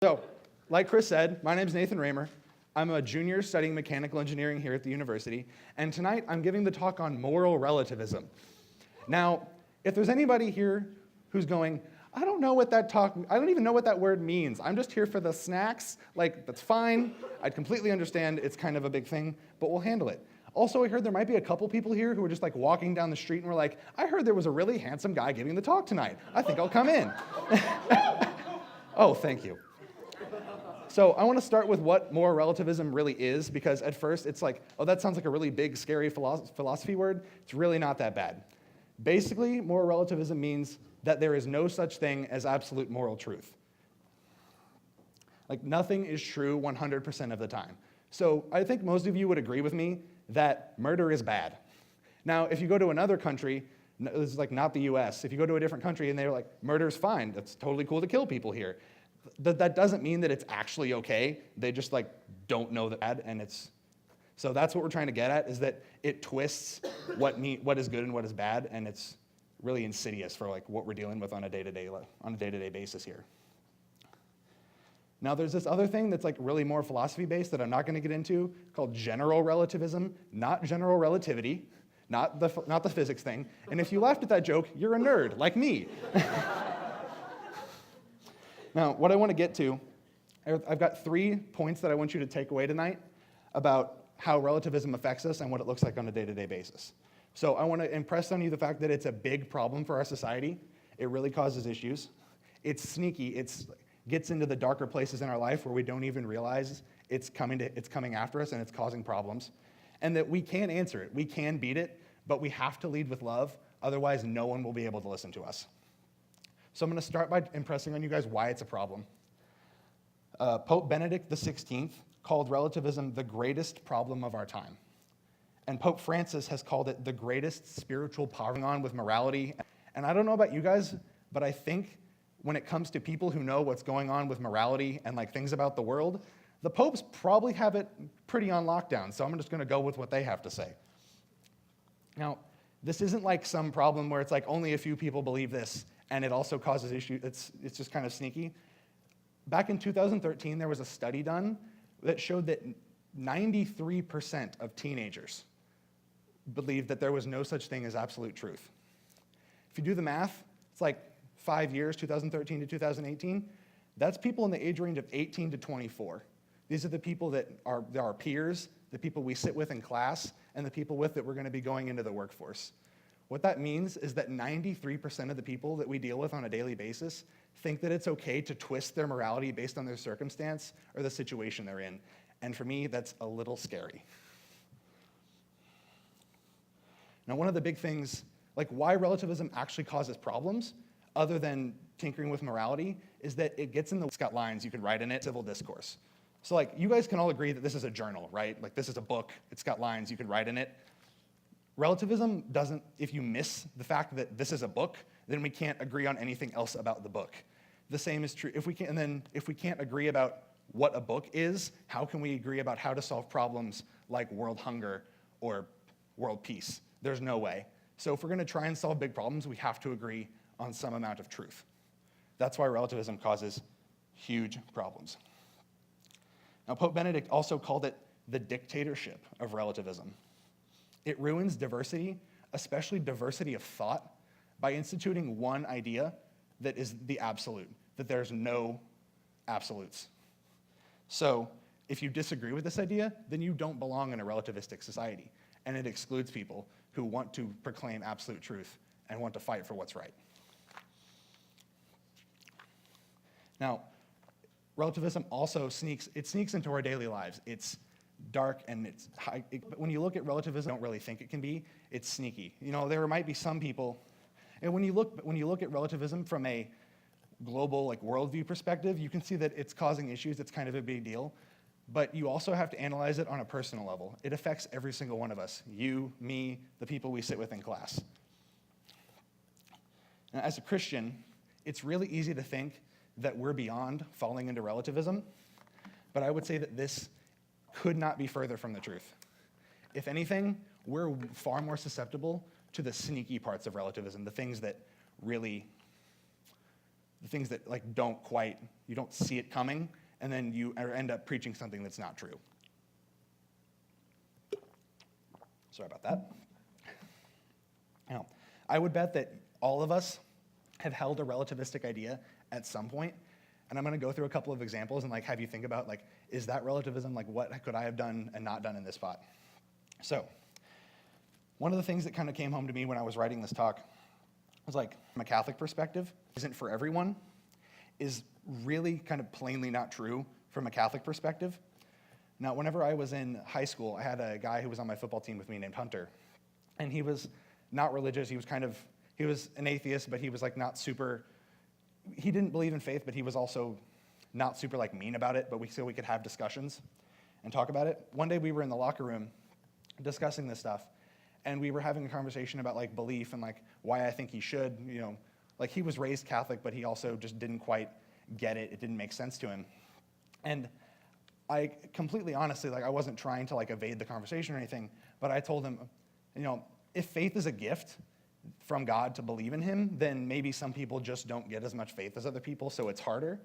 So, like Chris said, my name's Nathan Raymer. I'm a junior studying mechanical engineering here at the university, and tonight I'm giving the talk on moral relativism. Now, if there's anybody here who's going, I don't even know what that word means. I'm just here for the snacks. Like, that's fine. I completely understand it's kind of a big thing, but we'll handle it. Also, I heard there might be a couple people here who are just like walking down the street and were like, I heard there was a really handsome guy giving the talk tonight. I think I'll come in. Oh, thank you. So I want to start with what moral relativism really is, because at first it's like, oh, that sounds like a really big, scary philosophy word. It's really not that bad. Basically, moral relativism means that there is no such thing as absolute moral truth. Like, nothing is true 100% of the time. So I think most of you would agree with me that murder is bad. Now, if you go to another country, this is like not the US, if you go to a different country and they're like, murder's fine, that's totally cool to kill people here. That doesn't mean that it's actually okay. They just like don't know that, and it's, so that's what we're trying to get at, is that it twists what is good and what is bad, and it's really insidious for like what we're dealing with on a day-to-day basis here. Now, there's this other thing that's like really more philosophy-based that I'm not going to get into, called general relativism, not general relativity, not the physics thing. And if you laughed at that joke, you're a nerd, like me. Now, what I want to get to, I've got 3 points that I want you to take away tonight about how relativism affects us and what it looks like on a day-to-day basis. So I want to impress on you the fact that it's a big problem for our society. It really causes issues. It's sneaky. It gets into the darker places in our life where we don't even realize it's coming after us and it's causing problems. And that we can answer it. We can beat it, but we have to lead with love. Otherwise, no one will be able to listen to us. So I'm going to start by impressing on you guys why it's a problem. Pope Benedict XVI called relativism the greatest problem of our time. And Pope Francis has called it the greatest spiritual power on with morality. And I don't know about you guys, but I think when it comes to people who know what's going on with morality and like things about the world, the popes probably have it pretty on lockdown. So I'm just going to go with what they have to say. Now, this isn't like some problem where it's like only a few people believe this, and it also causes issues. It's just kind of sneaky. Back in 2013, there was a study done that showed that 93% of teenagers believed that there was no such thing as absolute truth. If you do the math, it's like 5 years, 2013 to 2018. That's people in the age range of 18 to 24. These are the people that are our peers, the people we sit with in class, and the people that we're going to be going into the workforce. What that means is that 93% of the people that we deal with on a daily basis think that it's okay to twist their morality based on their circumstance or the situation they're in. And for me, that's a little scary. Now, one of the big things, like why relativism actually causes problems, other than tinkering with morality, is that it gets in it's got lines you can write in it, civil discourse. So like, you guys can all agree that this is a journal, right? Like, this is a book, it's got lines you can write in it. Relativism doesn't, if you miss the fact that this is a book, then we can't agree on anything else about the book. The same is true, if we can't agree about what a book is, how can we agree about how to solve problems like world hunger or world peace? There's no way. So if we're going to try and solve big problems, we have to agree on some amount of truth. That's why relativism causes huge problems. Now, Pope Benedict also called it the dictatorship of relativism. It ruins diversity, especially diversity of thought, by instituting one idea that is the absolute, that there's no absolutes. So if you disagree with this idea, then you don't belong in a relativistic society, and it excludes people who want to proclaim absolute truth and want to fight for what's right. Now, relativism also sneaks into our daily lives. It's dark and it's high. But when you look at relativism, I don't really think it can be. It's sneaky. You know, there might be some people, and when you look at relativism from a global like worldview perspective, you can see that it's causing issues. It's kind of a big deal. But you also have to analyze it on a personal level. It affects every single one of us. You, me, the people we sit with in class. Now, as a Christian, it's really easy to think that we're beyond falling into relativism, but I would say that this could not be further from the truth. If anything, we're far more susceptible to the sneaky parts of relativism, the things that really the things that like you don't see it coming, and then you end up preaching something that's not true. Sorry about that. Now, I would bet that all of us have held a relativistic idea at some point, and I'm going to go through a couple of examples and like have you think about like, is that relativism? Like, what could I have done and not done in this spot? So, one of the things that kind of came home to me when I was writing this talk was like, from a Catholic perspective, isn't for everyone, is really kind of plainly not true from a Catholic perspective. Now, whenever I was in high school, I had a guy who was on my football team with me named Hunter, and he was not religious. He was an atheist, but he was like not super, he didn't believe in faith, but he was also not super like mean about it, but so we could have discussions and talk about it. One day we were in the locker room discussing this stuff, and we were having a conversation about like belief and like why I think he should, like he was raised Catholic, but he also just didn't quite get it. It didn't make sense to him. And I completely honestly, like I wasn't trying to like evade the conversation or anything, but I told him, if faith is a gift from God to believe in him, then maybe some people just don't get as much faith as other people, so it's harder.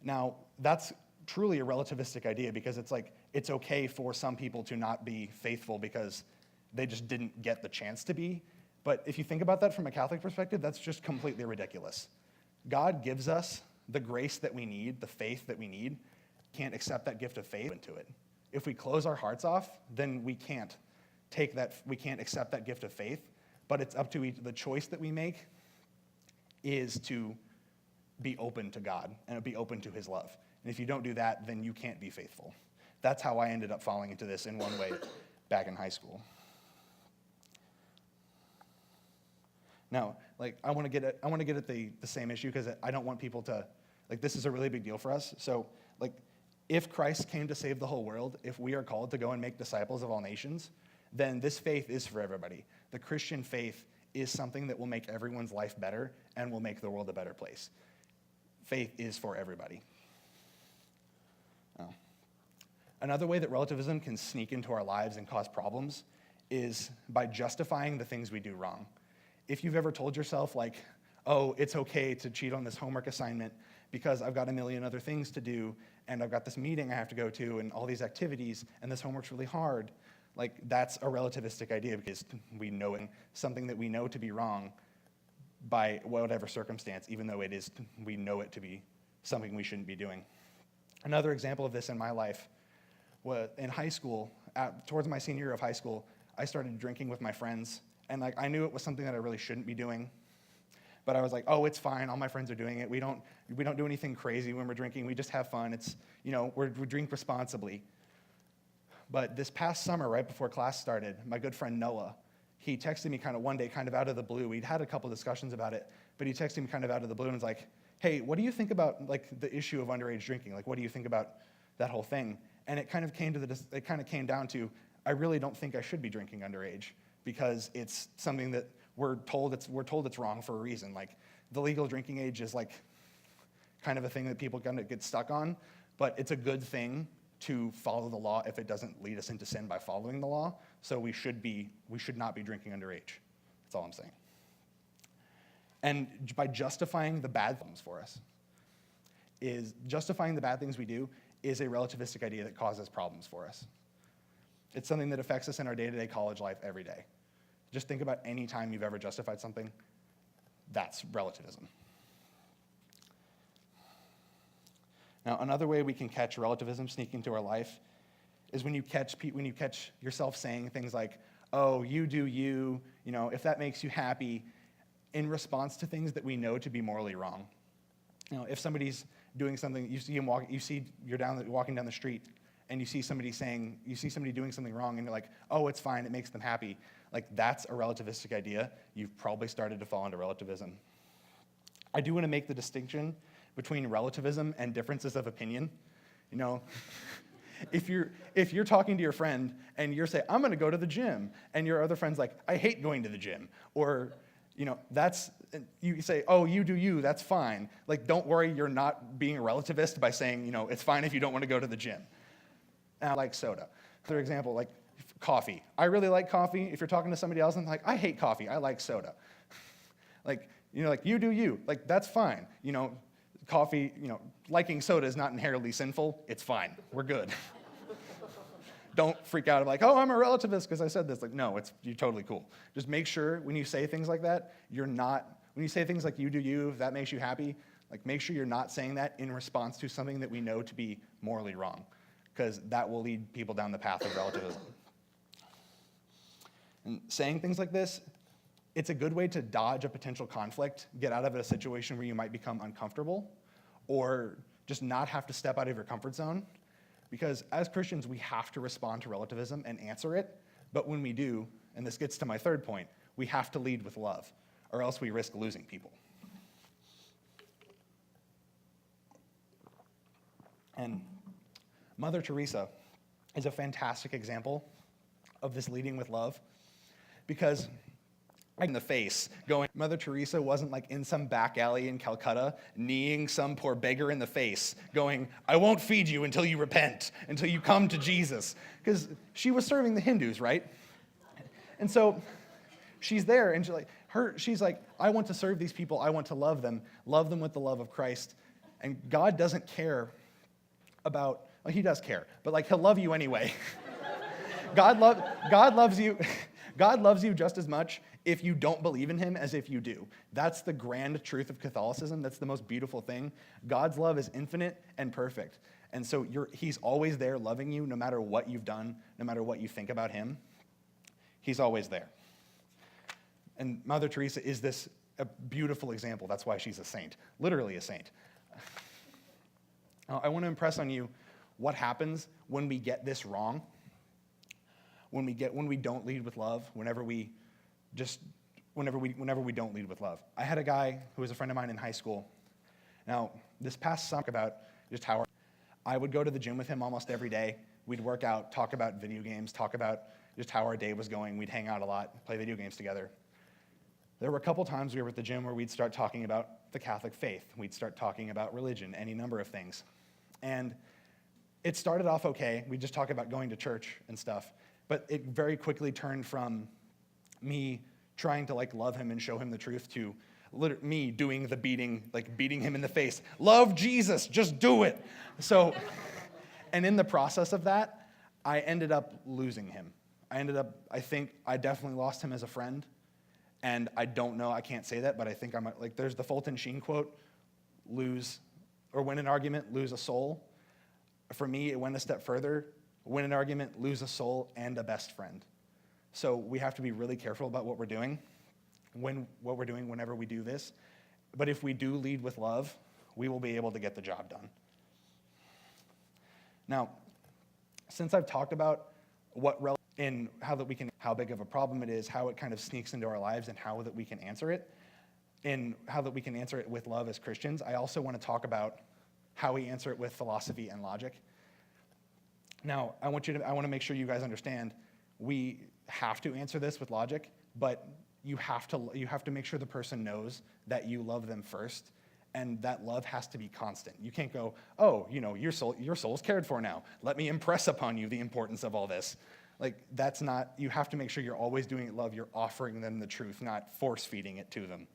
Now, that's truly a relativistic idea because it's like, it's okay for some people to not be faithful because they just didn't get the chance to be. But if you think about that from a Catholic perspective, that's just completely ridiculous. God gives us the grace that we need, the faith that we need. Can't accept that gift of faith into it. If we close our hearts off, then we can't accept that gift of faith, but it's up to the choice that we make is to be open to God and be open to his love. And if you don't do that, then you can't be faithful. That's how I ended up falling into this in one way back in high school. Now, like I want to get at the same issue because I don't want people to, like, this is a really big deal for us. So, like, if Christ came to save the whole world, if we are called to go and make disciples of all nations, then this faith is for everybody. The Christian faith is something that will make everyone's life better and will make the world a better place. Faith is for everybody. Another way that relativism can sneak into our lives and cause problems is by justifying the things we do wrong. If you've ever told yourself, like, oh, it's okay to cheat on this homework assignment because I've got a million other things to do, and I've got this meeting I have to go to, and all these activities, and this homework's really hard, like, that's a relativistic idea because we know it, something that we know to be wrong by whatever circumstance, even though we know it to be something we shouldn't be doing. Another example of this in my life was in high school, towards my senior year of high school, I started drinking with my friends, and like I knew it was something that I really shouldn't be doing. But I was like, oh, it's fine. All my friends are doing it. We don't do anything crazy when we're drinking. We just have fun. It's, we drink responsibly. But this past summer, right before class started, my good friend Noah, he texted me kind of one day, kind of out of the blue. We'd had a couple discussions about it, but he texted me kind of out of the blue and was like, hey, what do you think about like the issue of underage drinking? Like, what do you think about that whole thing? And it kind of came down to, I really don't think I should be drinking underage because it's something that we're told it's wrong for a reason. Like, the legal drinking age is like kind of a thing that people kind of get stuck on, but it's a good thing to follow the law if it doesn't lead us into sin by following the law. So we should not be drinking underage. That's all I'm saying. And by justifying the bad things for us, justifying the bad things we do is a relativistic idea that causes problems for us. It's something that affects us in our day-to-day college life every day. Just think about any time you've ever justified something. That's relativism. Now, another way we can catch relativism sneaking into our life is when you catch yourself saying things like, oh, you do you, if that makes you happy, in response to things that we know to be morally wrong. If somebody's doing something, you're walking down the street, and you see somebody doing something wrong, and you're like, oh, it's fine, it makes them happy. Like, that's a relativistic idea. You've probably started to fall into relativism. I do want to make the distinction between relativism and differences of opinion. If you're talking to your friend and you're saying, I'm going to go to the gym, and your other friend's like, I hate going to the gym, or you say, oh, you do you, that's fine. Like, don't worry, you're not being a relativist by saying, it's fine if you don't want to go to the gym. And I like soda. Another example, like coffee. I really like coffee. If you're talking to somebody else and like, I hate coffee, I like soda. Like, Like, you do you. Like, that's fine. Coffee, liking soda is not inherently sinful. It's fine. We're good. Don't freak out like, oh, I'm a relativist because I said this. Like, no, you're totally cool. Just make sure when you say things like that, when you say things like you do you, if that makes you happy, like, make sure you're not saying that in response to something that we know to be morally wrong, because that will lead people down the path of relativism. And saying things like this, it's a good way to dodge a potential conflict, get out of a situation where you might become uncomfortable, or just not have to step out of your comfort zone. Because as Christians, we have to respond to relativism and answer it. But when we do, and this gets to my third point, we have to lead with love, or else we risk losing people. And Mother Teresa is a fantastic example of this leading with love, because in the face going, Mother Teresa wasn't like in some back alley in Calcutta kneeing some poor beggar in the face going, I won't feed you until you repent, until you come to Jesus. Because she was serving the Hindus, right? And so she's there and she's like, I want to serve these people. I want to love them with the love of Christ. And God doesn't care about, well, he does care, but like, he'll love you anyway. God loves you. God loves you just as much if you don't believe in him as if you do. That's the grand truth of Catholicism. That's the most beautiful thing. God's love is infinite and perfect. And so he's always there loving you no matter what you've done, no matter what you think about him. He's always there. And Mother Teresa is a beautiful example. That's why she's a saint, literally a saint. Now, I want to impress on you what happens when we get this wrong. When we don't lead with love, whenever we don't lead with love. I had a guy who was a friend of mine in high school. Now, this past summer, about just how I would go to the gym with him almost every day. We'd work out, talk about video games, talk about just how our day was going. We'd hang out a lot, play video games together. There were a couple times we were at the gym where we'd start talking about the Catholic faith. We'd start talking about religion, any number of things. And it started off okay. We'd just talk about going to church and stuff. But it very quickly turned from me trying to love him and show him the truth to me doing the beating him in the face. Love Jesus, just do it. So, and in the process of that, I ended up losing him. I think I definitely lost him as a friend. And I don't know, I can't say that, but I think there's the Fulton Sheen quote, win an argument, lose a soul. For me, it went a step further. Win an argument, lose a soul, and a best friend. So we have to be really careful about what we're doing, whenever we do this. But if we do lead with love, we will be able to get the job done. Now, since I've talked about how big of a problem it is, how it kind of sneaks into our lives, and how that we can answer it, and how that we can answer it with love as Christians, I also want to talk about how we answer it with philosophy and logic. Now, I want to make sure you guys understand, we have to answer this with logic, but you have to make sure the person knows that you love them first, and that love has to be constant. You can't go, oh, your soul's cared for now. Let me impress upon you the importance of all this. That's not, you have to make sure you're always doing it love. You're offering them the truth, not force-feeding it to them.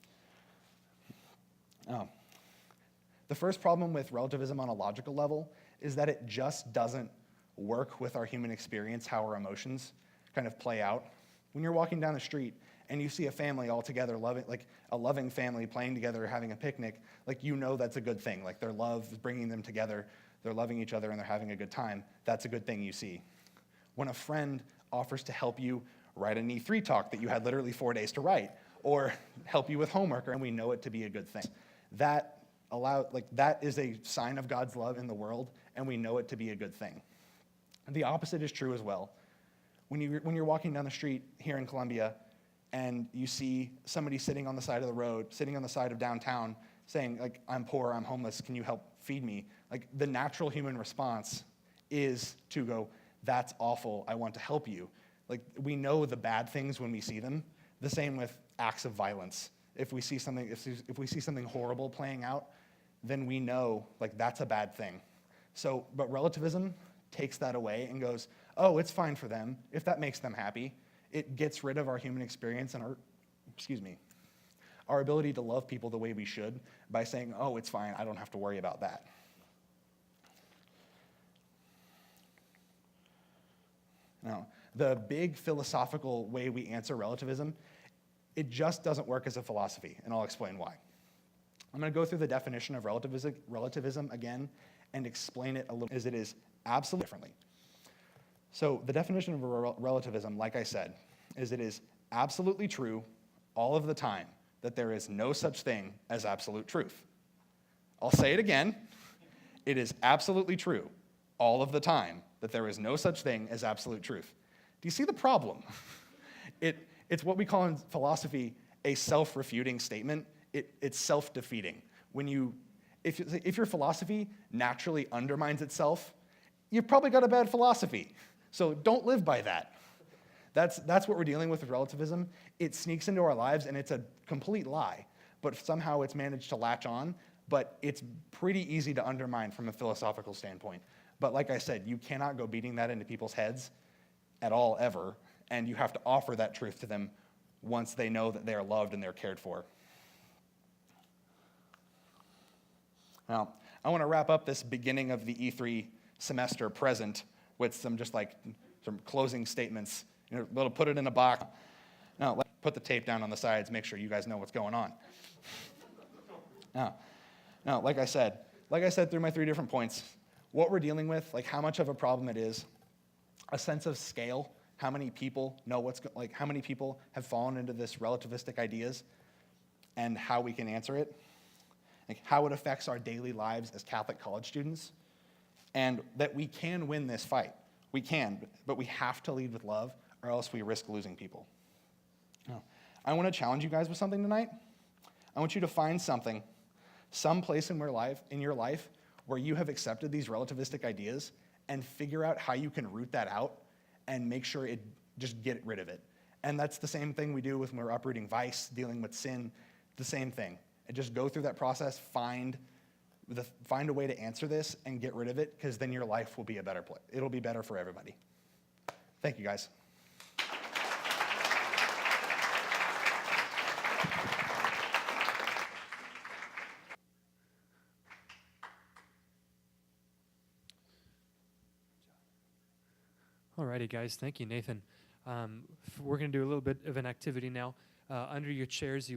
The first problem with relativism on a logical level is that it just doesn't work with our human experience, how our emotions kind of play out. When you're walking down the street and you see a family all together, a loving family playing together, having a picnic, that's a good thing. Their love is bringing them together, they're loving each other and they're having a good time. That's a good thing you see. When a friend offers to help you write an E3 talk that you had literally 4 days to write, or help you with homework, and we know it to be a good thing. That is a sign of God's love in the world, and we know it to be a good thing. The opposite is true as well. When you're walking down the street here in Columbia and you see somebody sitting on the side of the road, sitting on the side of downtown, saying, I'm poor, I'm homeless, can you help feed me? The natural human response is to go, that's awful, I want to help you. We know the bad things when we see them. The same with acts of violence. If we see something horrible playing out, then we know that's a bad thing. But relativism takes that away and goes, oh, it's fine for them if that makes them happy. It gets rid of our human experience and our ability to love people the way we should by saying, oh, it's fine, I don't have to worry about that. Now, the big philosophical way we answer relativism, it just doesn't work as a philosophy, and I'll explain why. I'm going to go through the definition of relativism again and explain it a little, as it is absolutely differently. So the definition of relativism, like I said, is it is absolutely true all of the time that there is no such thing as absolute truth. I'll say it again. It is absolutely true all of the time that there is no such thing as absolute truth. Do you see the problem? It's what we call in philosophy a self-refuting statement. It's self-defeating. If your philosophy naturally undermines itself, you've probably got a bad philosophy. So don't live by that. That's what we're dealing with relativism. It sneaks into our lives, and it's a complete lie. But somehow it's managed to latch on, but it's pretty easy to undermine from a philosophical standpoint. But like I said, you cannot go beating that into people's heads at all, ever, and you have to offer that truth to them once they know that they are loved and they're cared for. Now, I want to wrap up this beginning of the E3 semester present with some closing statements. We'll put it in a box. Now, let's put the tape down on the sides, make sure you guys know what's going on. Now, like I said through my 3 different points, what we're dealing with, like how much of a problem it is, a sense of scale, how many people know how many people have fallen into this relativistic ideas, and how we can answer it, like how it affects our daily lives as Catholic college students, and that we can win this fight. We can, but we have to lead with love, or else we risk losing people. Now, I want to challenge you guys with something tonight. I want you to find something, some place in your life where you have accepted these relativistic ideas and figure out how you can root that out and make sure just get rid of it. And that's the same thing we do when we're uprooting vice, dealing with sin, the same thing. And just go through that process, find a way to answer this and get rid of it, because then your life will be a better place. It'll be better for everybody. Thank you, guys. Alrighty, guys. Thank you, Nathan. We're going to do a little bit of an activity now. Under your chairs, you